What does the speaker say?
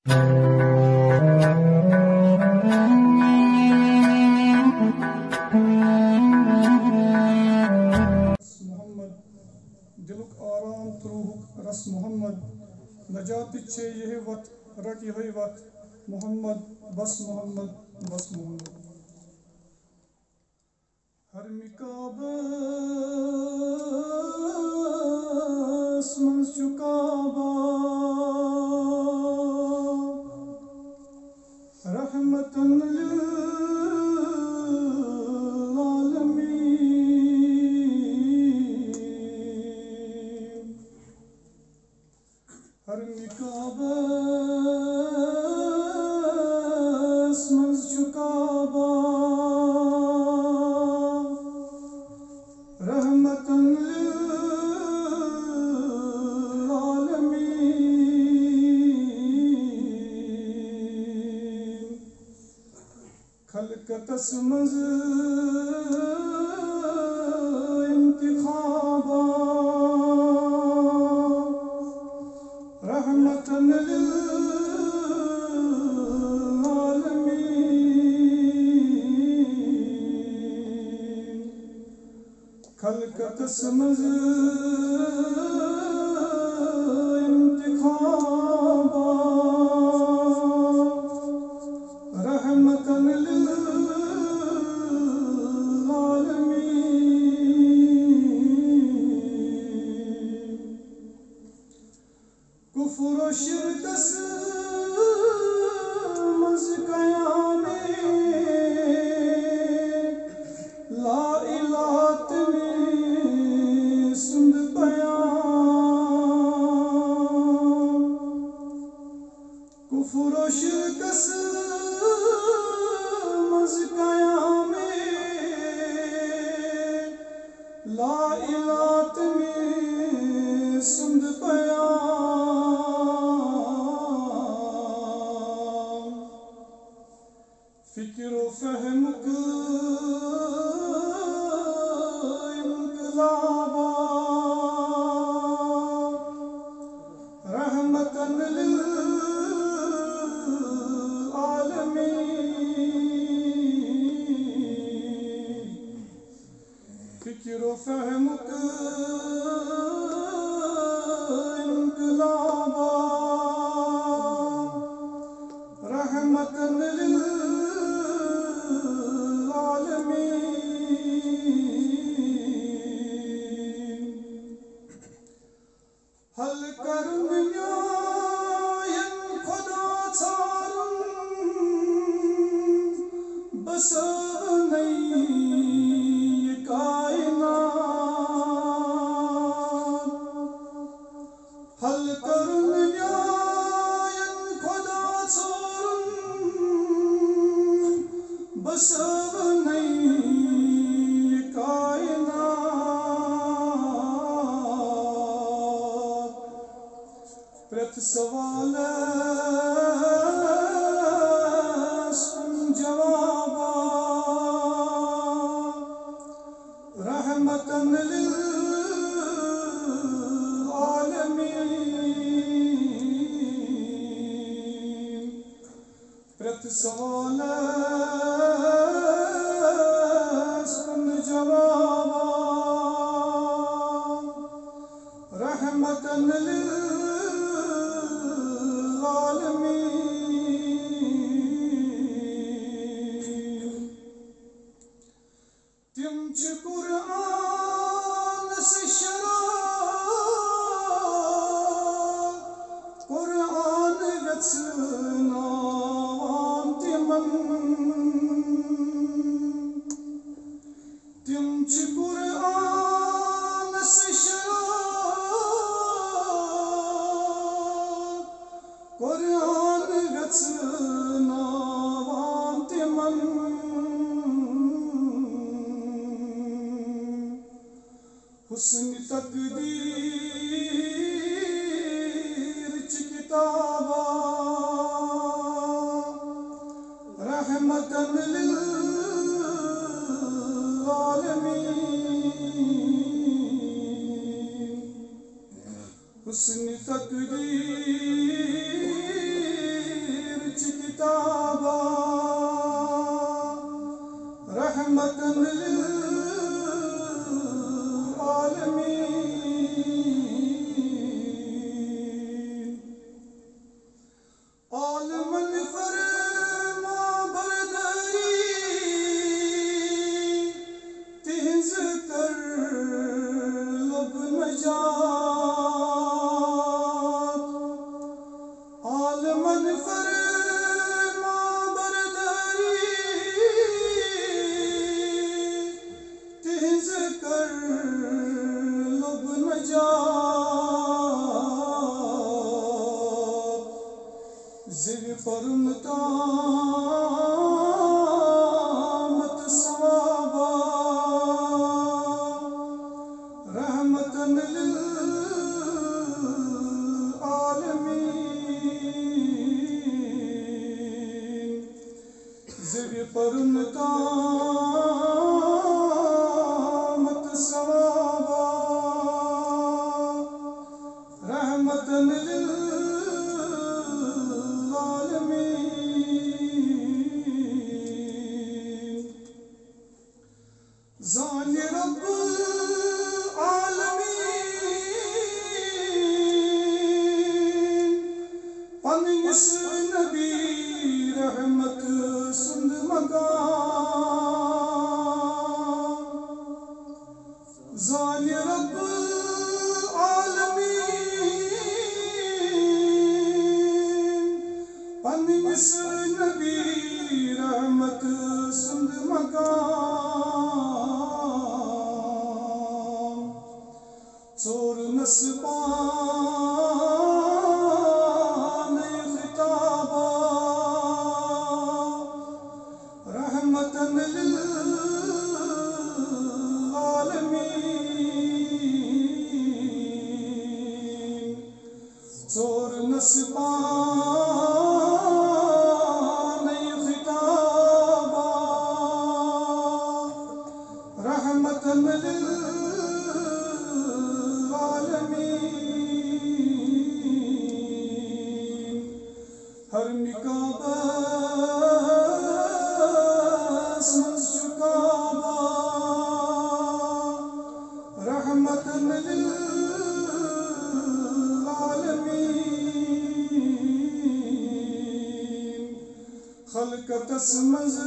محمد دلک آرام تروہک رس محمد نجات چھے یہ وقت رٹ یہ وقت محمد بس محمد بس محمد ہر مکابس منز چکابا رحمتن للعالمین ہر مکابس منز چکابا رحمتن للعالمین خلقتس منز انتخابا رحمتن للعالمین خلقتس منز انتخابا رحمتن للعالمین کفر و شرکس منز قیام لا الہ تمی سند بیان کفر و شرکس منز قیام لا الہ تمی سند بیان فکر و فہمک انقلابا رحمتن للعالمین فکر و فہمک انقلابا رحمتن للعالمین حل کرن نیاین خدا چارن بس نئی کائنات حل کرن نیاین خدا چارن بس نئی کائنات پرت سوالس جوابا رحمتن للعالمین پرت سوالس جوابا رحمتن للعالمین تم چھ قرآن سے شراب قرآن گژھناوان تمن تم چھ قرآن سے شراب قرآن گژھناوان تمن حسن تقدیر چھ کتابا رحمتن للعالمین حسن تقدیر خطابا رحمة للعالمين عالم الفرما برداری تہنز کر لب نجات عالم الفرما برداری تہنز کر لب نجات زیر فرم تامت ثوابا رحمة للعالمين زیر فرم تامت ثوابا رحمة للعالمين زان رب العالمين پنس نبی رحمت سند مقام زان رب العالمین پنس نبی رحمت سند مقام ژور نسبان خطابا رحمة للعالمين ژور نسبان خطابا رحمة للعالمين ہر مکابس شکابا رحمة للعالمين خلقت اسمز